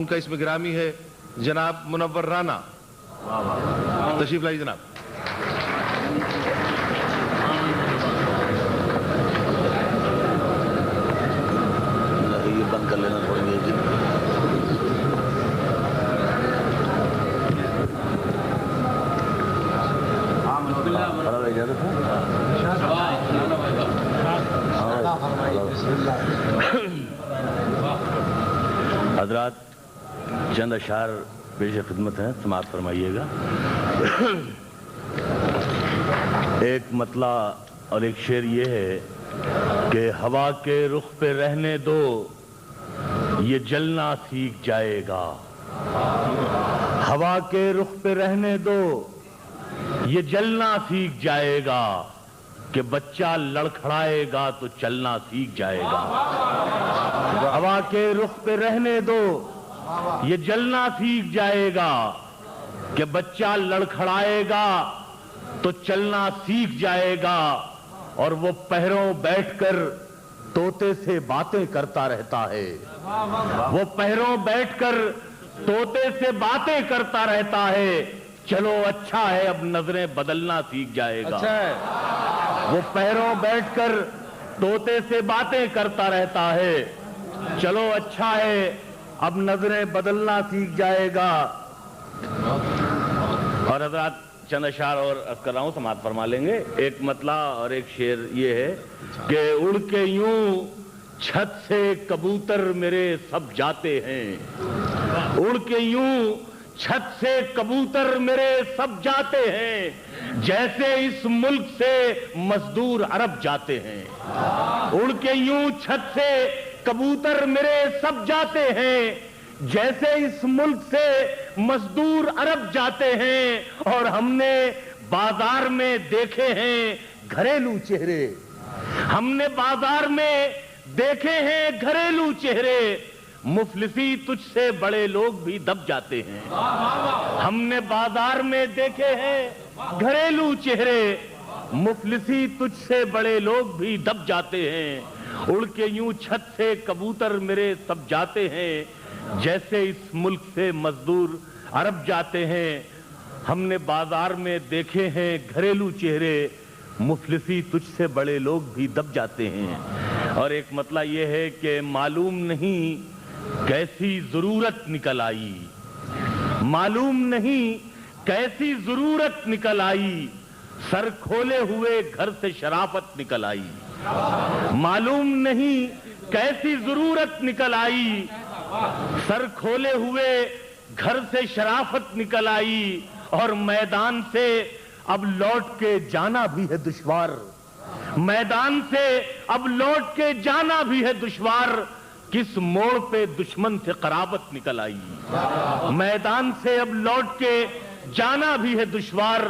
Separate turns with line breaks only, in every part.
उनका इसमें ग्रामी है जनाब मुनव्वर राना। तशरीफ लाइए जनाब।
ये बंद कर लेना थोड़ी देर के। हजरात चंद अशार पेश खिदमत हैं, समाअत फरमाइएगा। एक मतला और एक शेर ये है कि हवा के रुख पे रहने दो, ये जलना सीख जाएगा। हवा के रुख पे रहने दो, ये जलना सीख जाएगा। कि बच्चा लड़खड़ाएगा तो चलना सीख जाएगा। हवा के रुख पे रहने दो, ये जलना सीख जाएगा। कि बच्चा लड़खड़ाएगा तो चलना सीख जाएगा। और वो पैरों बैठकर तोते से बातें करता रहता है। वो पैरों बैठकर तोते से बातें करता रहता है। चलो अच्छा है अब नजरें बदलना सीख जाएगा। अच्छा है। वो पैरों बैठकर तोते से बातें करता रहता है। चलो अच्छा है अब नजरें बदलना सीख जाएगा। और हजरात चंद अशार और अर्ज कर रहा हूं, समाअत फरमा लेंगे। एक मतला और एक शेर ये है कि उड़ के यूं छत से कबूतर मेरे सब जाते हैं। उड़ के यूं छत से कबूतर मेरे सब जाते हैं, जैसे इस मुल्क से मजदूर अरब जाते हैं। उड़ के यूं छत से कबूतर मेरे सब जाते हैं, जैसे इस मुल्क से मजदूर अरब जाते हैं। और हमने बाजार में देखे हैं घरेलू चेहरे। हमने बाजार में देखे हैं घरेलू चेहरे। मुफलिसी तुझसे बड़े लोग भी दब जाते हैं। हमने बाजार में देखे हैं घरेलू चेहरे। मुफलिसी तुझसे बड़े लोग भी दब जाते हैं। उड़ के यूं छत से कबूतर मेरे सब जाते हैं, जैसे इस मुल्क से मजदूर अरब जाते हैं। हमने बाजार में देखे हैं घरेलू चेहरे। मुफलिसी तुझसे बड़े लोग भी दब जाते हैं। और एक मतला ये है कि मालूम नहीं कैसी जरूरत निकल आई। मालूम नहीं कैसी जरूरत निकल आई, सर खोले हुए घर से शराफत निकल आई। मालूम नहीं कैसी जरूरत निकल आई, सर खोले हुए घर से शराफत निकल आई। और मैदान से अब लौट के जाना भी है दुश्वार। मैदान से अब लौट के जाना भी है दुश्वार, किस मोड़ पे दुश्मन से कराबत निकल आई। मैदान से अब लौट के जाना भी है दुश्वार,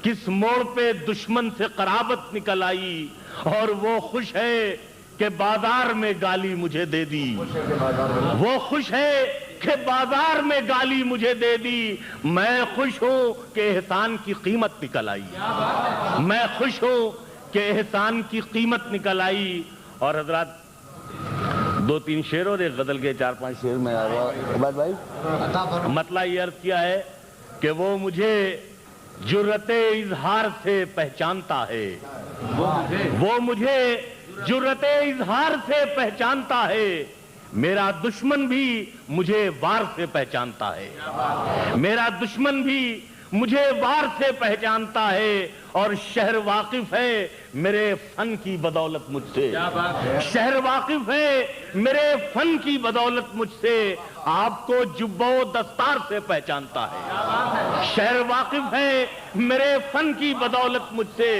किस मोड़ पे दुश्मन से कराबत निकल आई। और वो खुश है कि बाजार में गाली मुझे दे दी। वो खुश है कि बाजार में गाली मुझे दे दी। मैं खुश हूं कि एहसान की कीमत निकल आई। मैं खुश हूं कि एहसान की कीमत निकल आई। और हजरात दो तीन शेर और एक गजल के चार पांच शेर में आया उबैद भाई। मतलब ये अर्ज किया है कि वो मुझे जुर्रते इजहार से पहचानता है। वो मुझे जुर्रते इजहार से पहचानता है। मेरा दुश्मन भी मुझे वार से पहचानता है। मेरा दुश्मन भी मुझे वार से पहचानता है। और शहर वाकिफ है मेरे फन की बदौलत मुझसे। शहर वाकिफ है मेरे फन की बदौलत मुझसे। आपको जुब्बो दस्तार से पहचानता है। शहर वाकिफ है मेरे फन की बदौलत मुझसे।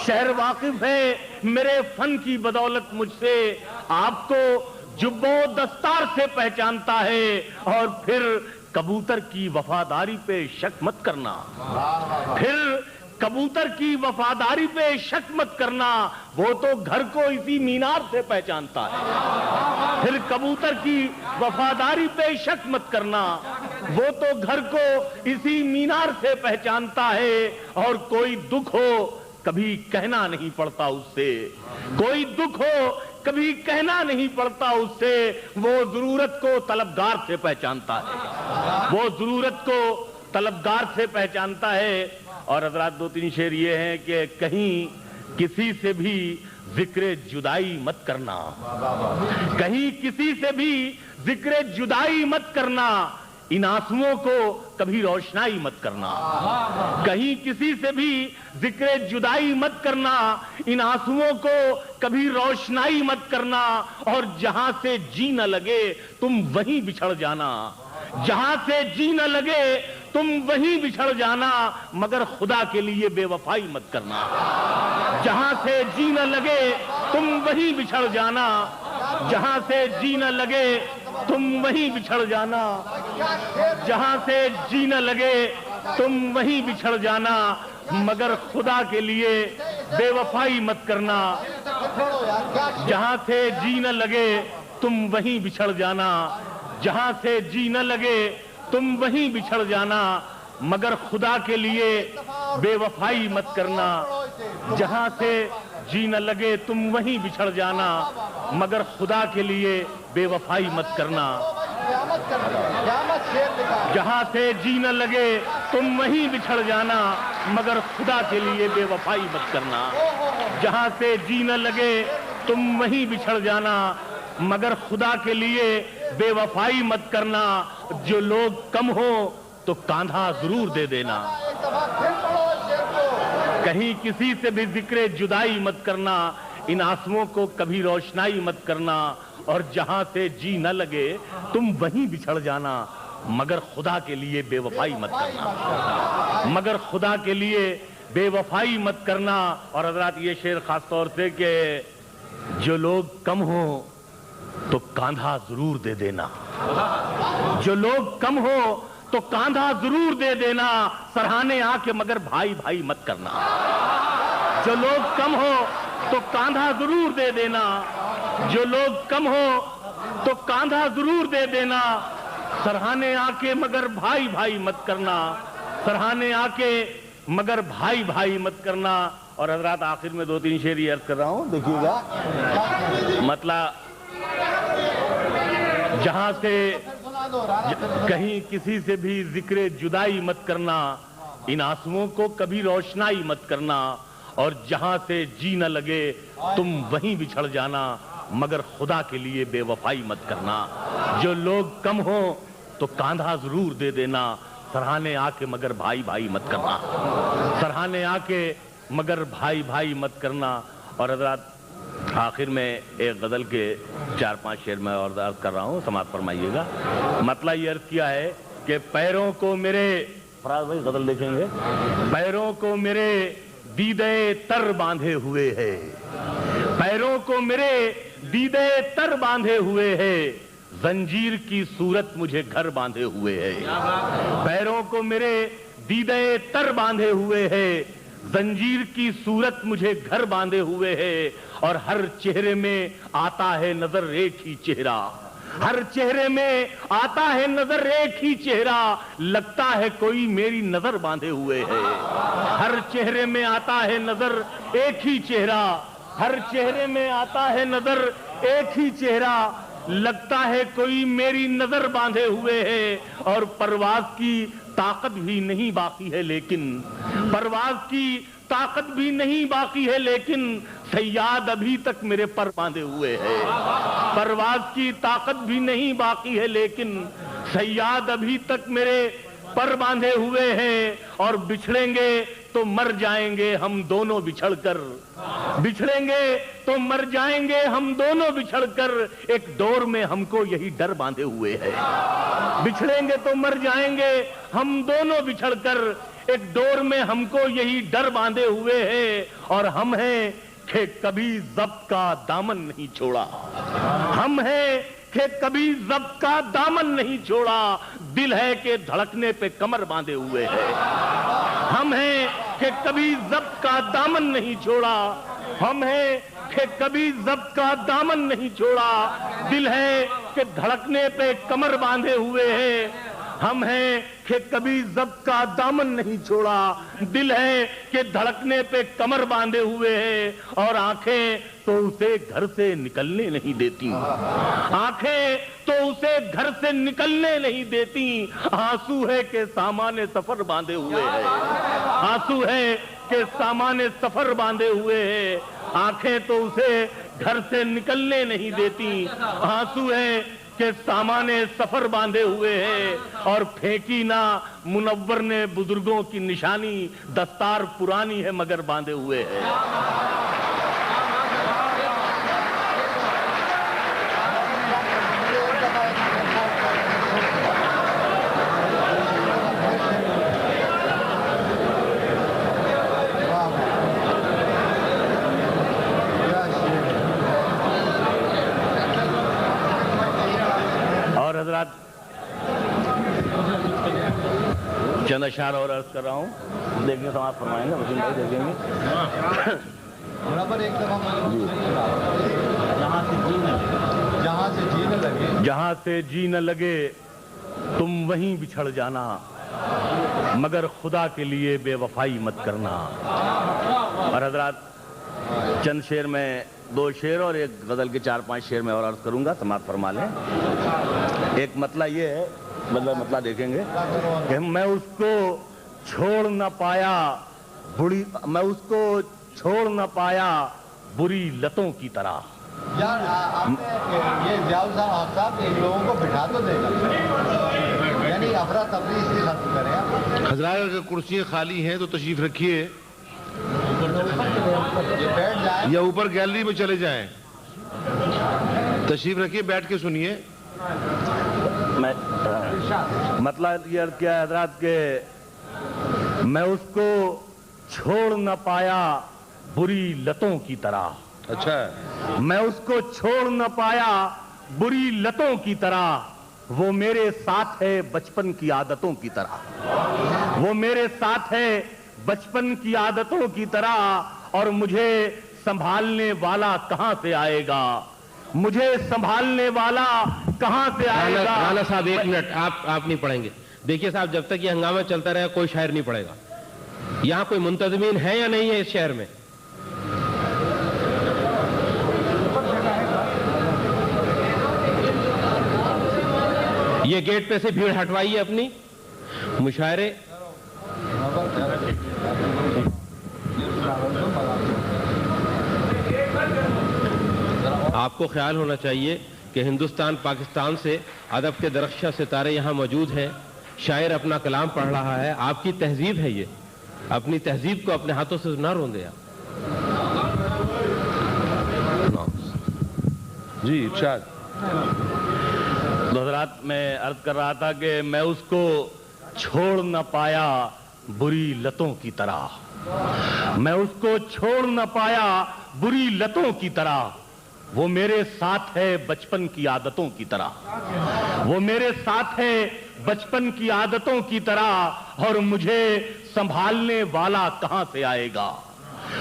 शहर वाकिफ है मेरे फन की बदौलत मुझसे। आपको जुब्बो दस्तार से पहचानता है। और फिर कबूतर की वफादारी पे शक मत करना। फिर कबूतर की वफादारी पे शक मत करना, वो तो घर को इसी मीनार से पहचानता है। फिर कबूतर की वफादारी पे शक मत करना, वो तो घर को इसी मीनार से पहचानता है। और कोई दुख हो कभी कहना नहीं पड़ता उससे। कोई दुख हो کبھی کہنا نہیں پڑتا اس سے، وہ ضرورت کو طلبگار سے پہچانتا ہے، وہ ضرورت کو طلبگار سے پہچانتا ہے۔ اور حضرات دو تین شعر یہ ہیں کہ کہیں کسی سے بھی ذکر جدائی مت کرنا، کہیں کسی سے بھی ذکر جدائی مت کرنا، ان آنسوؤں کو کبھی روشنائی مت کرنا، کہیں کسی سے بھی ذکر جدائی مت کرنا، ان آنسوؤں کو کبھی روشنائی مت کرنا، اور جہاں سے جی نہ لگے تم وہیں بچھڑ جانا، جہاں سے جی نہ لگے تم وہیں بچھڑ جانا، مگر خدا کے لیے بے وفائی مت کرنا، جہاں سے جی نہ لگے تم وہیں بچھڑ جانا، جہاں سے جی نہ لگے تم وہیں بچھڑ جانا، جہاں سے جی نہ لگے تم وہیں بچھڑ جانا، مگر خدا کے لیے بے وفائی مت کرنا، جہاں سے جی نہ لگے تم وہیں بچھڑ جانا، جہاں سے جی نہ لگے تم وہیں بچھڑ جانا، مگر خدا کے لیے بے وفائی مت کرنا، جہاں سے جی نہ لگے تم وہیں بچھڑ جانا، مگر خدا کے لیے بے وفائی مت کرنا، جہاں سے جی نہ لگے تم وہیں بچھڑ جانا، مگر خدا کے لیے بے وفائی مت کرنا، جہاں سے جی نہ لگے تم وہیں بچھڑ جانا، مگر خدا کے لیے بے وفائی مت کرنا، جو لوگ کم ہو تو کاندھا ضرور دے دینا، کہیں کسی سے بھی ذکر جدائی مت کرنا، ان آنسوؤں کو کبھی روشنائی مت کرنا، اور جہاں سے جی نہ لگے تم وہیں بچھڑ جانا، مگر خدا کے لیے بے وفائی مت کرنا، مگر خدا کے لیے بے وفائی مت کرنا۔ اور حضرات یہ شعر خاص طور سے کہ جو لوگ کم ہوں تو کاندھا ضرور دے دینا، جو لوگ کم ہو تو کاندھا ضرور دے دینا، سرہانے آ کے مگر بھائی بھائی مت کرنا، جو لوگ کم ہو تو کاندھا ضرور دے دینا، جو لوگ کم ہو تو کاندھا ضرور دے دینا، سرہانے آ کے مگر بھائی بھائی مت کرنا، سرہانے آ کے مگر بھائی بھائی مت کرنا۔ اور حضرات آخر میں دو تین شعر یہ عرض کر رہا ہوں، دیکھیے گا مطلب جہاں سے کہیں کسی سے بھی ذکر جدائی مت کرنا، ان آنسوؤں کو کبھی روشنائی مت کرنا، اور جہاں سے جی نہ لگے تم وہیں بچھڑ جانا، مگر خدا کے لیے بے وفائی مت کرنا، جو لوگ کم ہوں تو کاندھا ضرور دے دینا، سرہانے آ کے مگر بھائی بھائی مت کرنا، سرہانے آ کے مگر بھائی بھائی مت کرنا۔ اور حضرات آخر میں ایک غزل کے 4-5 شعر میں اور عرض کر رہا ہوں، سماعت فرمائیے گا۔ مطلب یہ عرض کیا ہے کہ پیروں کو میرے، فراز بھائی غزل دیکھیں گے، پیروں کو میرے دیدے تر باندھے ہوئے ہے، پیروں کو میرے دیدے تر باندھے ہوئے ہے، زنجیر کی صورت مجھے گھر باندھے ہوئے ہے، پیروں کو میرے دیدے تر باندھے ہوئے ہے، زنجیر کی صورت مجھے گھر باندھے ہوئے ہے، اور ہر چہرے میں آتا ہے نظر ایک ہی چہرہ، ہر چہرے میں آتا ہے نظر ایک ہی چہرہ، لگتا ہے کوئی میری نظر باندھے ہوئے ہے، ہر چہرے میں آتا ہے نظر ایک ہی چہرہ، ہر چہرے میں آتا ہے نظر ایک ہی چہرہ، لگتا ہے کوئی میری نظر باندھے ہوئے ہے، اور پرواز کی طاقت بھی نہیں باقی ہے، لیکن پرواز کی طاقت بھی نہیں باقی ہے، لیکن صیاد ابھی تک میرے پر باندھے ہوئے ہے، پرواز کی طاقت بھی نہیں باقی ہے، لیکن صیاد ابھی تک میرے پر باندھے ہوئے ہیں، اور بچھڑیں گے تو مر جائیں گے ہم دونوں بچھڑ کر، بچھڑیں گے تو مر جائیں گے ہم دونوں بچھڑ کر، ایک ڈور میں ہم کو یہی ڈر باندھے ہوئے ہے، بچھڑیں گے تو مر جائیں گے ہم دونوں بچھڑ کر، ایک ڈور میں ہم کو یہی ڈر باندھے ہوئے ہے، اور ہم ہیں کہ کبھی ضبط کا دامن نہیں چھوڑا، ہم ہیں کہ کبھی ضبط کا دامن نہیں چھوڑا، دل ہے کہ دھڑکنے پہ کمر باندھے ہوئے ہے، ہم ہیں کہ کبھی ضبط کا دامن نہیں چھوڑا، ہم ہیں کہ کبھی ضبط کا دامن نہیں چھوڑا، دل ہے کہ دھڑکنے پہ کمر باندھے ہوئے ہے، ہم ہیں کہ کبھی ضبط کا دامن نہیں چھوڑا، دل ہے کہ دھڑکنے پہ کمر باندھے ہوئے ہے، اور آنکھیں तो उसे घर से निकलने नहीं देती, आंखें तो उसे घर से निकलने नहीं देती। आंसू है कि सामाने सफर बांधे हुए है, आंसू है कि सामाने सफर बांधे हुए है। आंखें तो उसे घर से निकलने नहीं देती, आंसू है कि सामाने सफर बांधे हुए हैं। और फेंकी ना मुनव्वर ने बुजुर्गों की निशानी, दस्तार पुरानी है मगर बांधे हुए है। और हजरात चंद अशार और अर्ज कर रहा हूँ, देखने समाज फरमाएंगे, वसीम भाई देखेंगे। जहाँ से जी न लगे तुम वहीं बिछड़ जाना, मगर खुदा के लिए बेवफाई मत करना। और हजरात चंद शेर में, 2 शेर और एक गजल के 4-5 शेर में और अर्ज करूंगा, समाप्त फरमा लें। एक मतला ये है, मतला देखेंगे कि मैं उसको छोड़ न पाया बुरी लतों की तरह।
यार आपने ये व्याव साहब इन लोगों को बिठा तो देगा, यानी अफरा तफरी इसकी खत्म करें आप।
हजरात अगर कुर्सियाँ खाली हैं तो तशरीफ रखिए,
बैठ जाए
या ऊपर गैलरी में चले जाएं। तशरीफ रखिए, बैठ के सुनिए।
मैं मतलब ये अर्ज किया हजरात के मैं उसको छोड़ न पाया बुरी लतों की तरह।
अच्छा,
मैं उसको छोड़ न पाया बुरी लतों की तरह। वो मेरे साथ है बचपन की आदतों की तरह, वो मेरे साथ है बचपन की आदतों की तरह। और मुझे संभालने वाला कहां से आएगा, मुझे संभालने वाला कहां से आएगा।
राना साहब 1 मिनट, आप नहीं पढ़ेंगे। देखिए साहब, जब तक ये हंगामा चलता रहेगा कोई शायर नहीं पढ़ेगा। यहाँ कोई मुंतजमीन है या नहीं है इस शहर में? ये गेट पे से भीड़ हटवाइए अपनी। मुशायरे आपको ख्याल होना चाहिए कि हिंदुस्तान पाकिस्तान से अदब के दरख्शा सितारे यहाँ मौजूद हैं। शायर अपना कलाम पढ़ रहा है, आपकी तहजीब है ये। अपनी तहजीब को अपने हाथों से ना रोंदे आप।
जी इरशाद।
हजरात मैं अर्ज कर रहा था कि मैं उसको छोड़ न पाया बुरी लतों की तरह, मैं उसको छोड़ न पाया बुरी लतों की तरह। वो मेरे साथ है बचपन की आदतों की तरह, वो मेरे साथ है बचपन की आदतों की तरह। और मुझे संभालने वाला कहां से आएगा,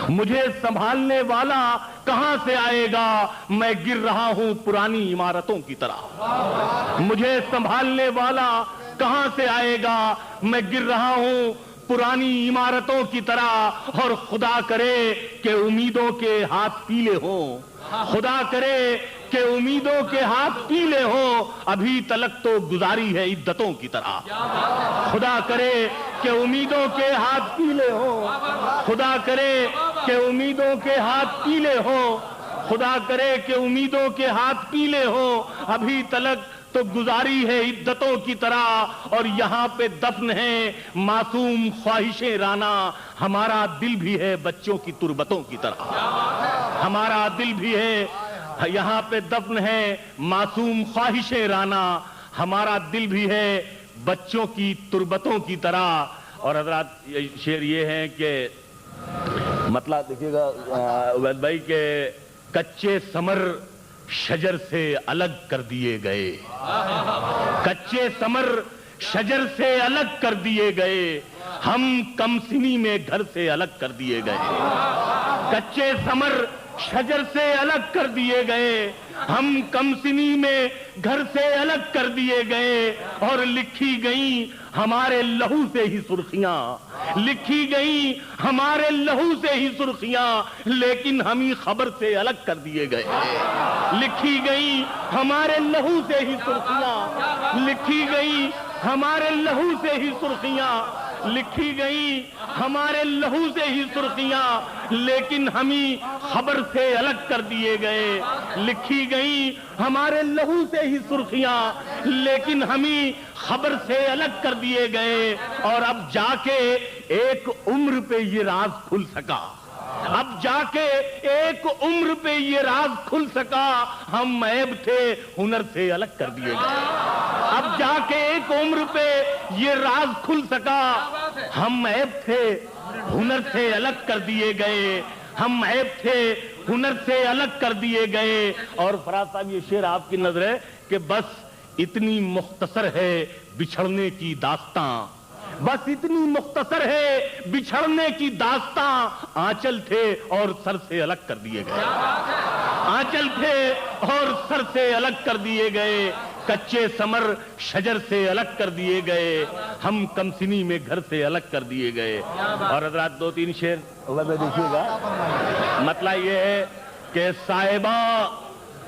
मुझे संभालने वाला कहां से आएगा। मैं गिर रहा हूं पुरानी इमारतों की तरह, मुझे संभालने वाला कहां से आएगा। मैं गिर रहा हूं पुरानी इमारतों की तरह। और खुदा करे कि उम्मीदों के हाथ पीले हों, खुदा करे कि उम्मीदों के हाथ पीले हों। अभी तलक तो गुजारी है इद्दतों की तरह। खुदा करे कि उम्मीदों के हाथ पीले हों, खुदा करे कि उम्मीदों के हाथ पीले हों, खुदा करे कि उम्मीदों के हाथ पीले हों। अभी तलक तो गुजारी है इद्दतों की तरह। और यहाँ पे दफन है मासूम ख्वाहिशें राना। हमारा दिल भी है बच्चों की तुरबतों की तरह, हमारा दिल भी है। यहाँ पे दफन है मासूम ख्वाहिशें राना, हमारा दिल भी है बच्चों की तुरबतों की तरह। और हजरात शेर ये है कि मतलब देखिएगा उबैद भाई के कच्चे समर शजर से अलग कर दिए गए, कच्चे समर शजर से अलग कर दिए गए। हम कमसिनी में घर से अलग कर दिए गए। कच्चे समर शजर से अलग कर दिए गए, हम कमसिनी में घर से अलग कर दिए गए, और लिखी गई हमारे लहू से ही सुर्खियां, लिखी गई हमारे लहू से ही सुर्खियां, लेकिन हम ही खबर से अलग कर दिए गए। लिखी गई हमारे लहू से ही सुर्खियां, लिखी गई हमारे लहू से ही सुर्खियां, लिखी गई हमारे लहू से ही सुर्खियां, लेकिन हम ही खबर से अलग कर दिए गए। लिखी गई हमारे लहू से ही सुर्खियां, लेकिन हम ही खबर से अलग कर दिए गए। और अब जाके एक उम्र पे ये राज खुल सका, अब जाके एक उम्र पे ये राज खुल सका, हम ऐब थे हुनर से अलग कर दिए गए। अब जाके एक उम्र पे ये राज खुल सका, हम ऐब थे हुनर से अलग कर दिए गए, हम ऐब थे हुनर से अलग कर दिए गए। और फराज साहब ये शेर आपकी नजर है कि बस इतनी मुख्तसर है बिछड़ने की दास्तां, बस इतनी मुख्तसर है बिछड़ने की दास्तां, आंचल थे और सर से अलग कर दिए गए, आंचल थे और सर से अलग कर दिए गए, कच्चे समर शजर से अलग कर दिए गए, हम कमसिनी में घर से अलग कर दिए गए। और हजरात दो तीन शेर देखिएगा, मतलब ये है कि साहिबा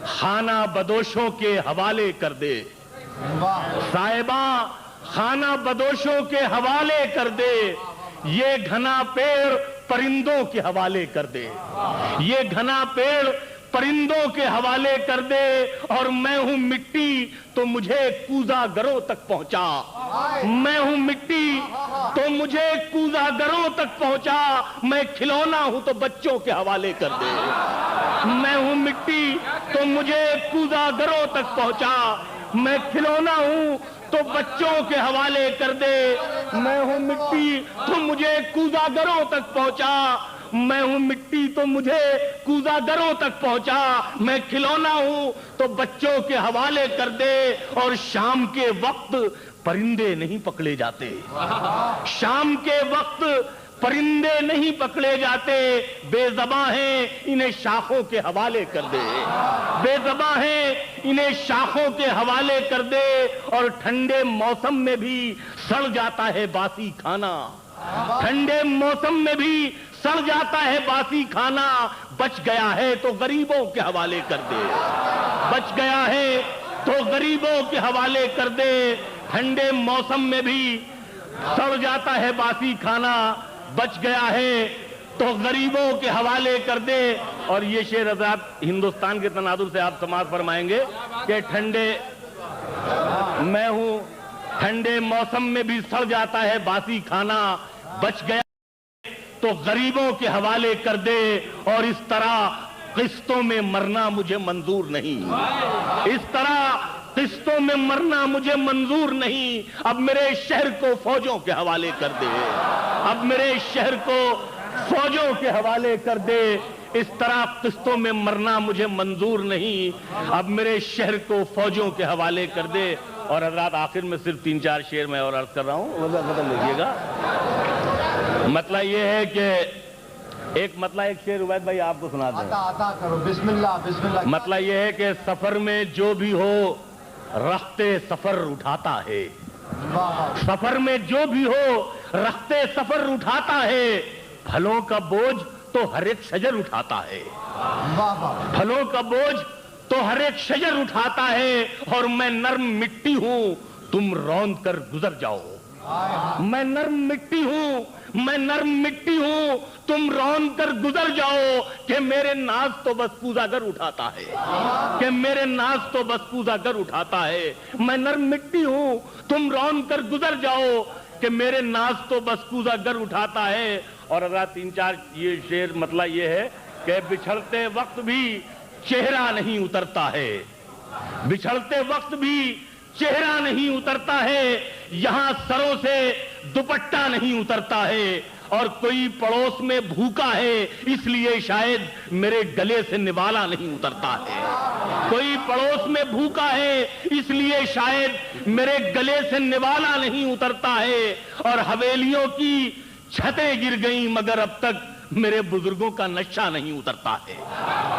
खाना बदोशों के हवाले कर दे, साहिबा खाना बदोशों के हवाले कर दे, ये घना पेड़ परिंदों के हवाले कर दे, ये घना पेड़ परिंदों के हवाले कर दे, और मैं हूं मिट्टी तो मुझे कूज़ागरों तक पहुंचा, मैं हूं मिट्टी तो मुझे कूज़ागरों तक पहुंचा, मैं खिलौना हूं तो बच्चों के हवाले कर दे, मैं हूं मिट्टी तो मुझे कूज़ागरों तक पहुंचा, मैं खिलौना हूं तो बच्चों के हवाले कर दे, मैं हूं मिट्टी तो मुझे कूज़ागरों तक पहुंचा, मैं हूं मिट्टी तो मुझे कूज़ागरों तक पहुंचा, मैं खिलौना हूं तो बच्चों के हवाले कर दे। और शाम के वक्त परिंदे नहीं पकड़े जाते, शाम के वक्त परिंदे नहीं पकड़े जाते, बेज़बां हैं इन्हें शाखों के हवाले कर दे, बेज़बां हैं इन्हें शाखों के हवाले कर दे। और ठंडे मौसम में भी सड़ जाता है बासी खाना, ठंडे मौसम में भी सड़ जाता है बासी खाना, बच गया है तो गरीबों के हवाले कर दे, बच गया है तो गरीबों के हवाले कर दे। ठंडे मौसम में भी सड़ जाता है बासी खाना, बच गया है तो गरीबों के हवाले कर दे। और ये शेर हज़रात हिंदुस्तान के तनादुर से आप समाज फरमाएंगे कि ठंडे मैं हूं ठंडे मौसम में भी सड़ जाता है बासी खाना, बच गया तो गरीबों के हवाले कर दे। और इस तरह किस्तों में मरना मुझे मंजूर नहीं, इस तरह किस्तों में मरना मुझे मंजूर नहीं, अब मेरे शहर को फौजों के हवाले कर दे, अब मेरे शहर को फौजों के हवाले कर दे। इस तरह किस्तों में मरना मुझे मंजूर नहीं, अब मेरे शहर को फौजों के हवाले कर दे। और हजरात आखिर में सिर्फ 3-4 शेर मैं और अर्ज कर रहा हूं, वजह बदल लीजिएगा। मतलब ये है कि एक शेर उवैद भाई आपको सुना दें,
आता करो, बिस्मिल्लाह बिस्मिल्लाह।
मतलब ये है कि सफर में जो भी हो रखते सफर उठाता है, सफर में जो भी हो रखते सफर उठाता है, फलों का बोझ तो हर एक शजर उठाता है, फलों का बोझ तो हर एक शजर उठाता है। और मैं नर्म मिट्टी हूं तुम रौंद कर गुजर जाओ, मैं नर्म मिट्टी हूं, मैं नर्म मिट्टी हूं तुम रौंद कर गुजर जाओ, कि मेरे नाज तो बस कूज़ागर उठाता है, कि मेरे नाज तो बस कूज़ागर उठाता है। मैं नर्म मिट्टी हूं तुम रौंद कर गुजर जाओ, कि मेरे नाज तो बस कूज़ागर उठाता है। और अगर 3-4 ये शेर मतलब ये है कि बिछड़ते वक्त भी चेहरा नहीं उतरता है, बिछड़ते वक्त भी चेहरा नहीं उतरता है, यहां सरों से दुपट्टा नहीं उतरता है। और कोई पड़ोस में भूखा है इसलिए शायद मेरे गले से निवाला नहीं उतरता है, कोई पड़ोस में भूखा है इसलिए शायद मेरे गले से निवाला नहीं उतरता है। और हवेलियों की छतें गिर गई मगर अब तक मेरे बुजुर्गों का नशा नहीं उतरता है।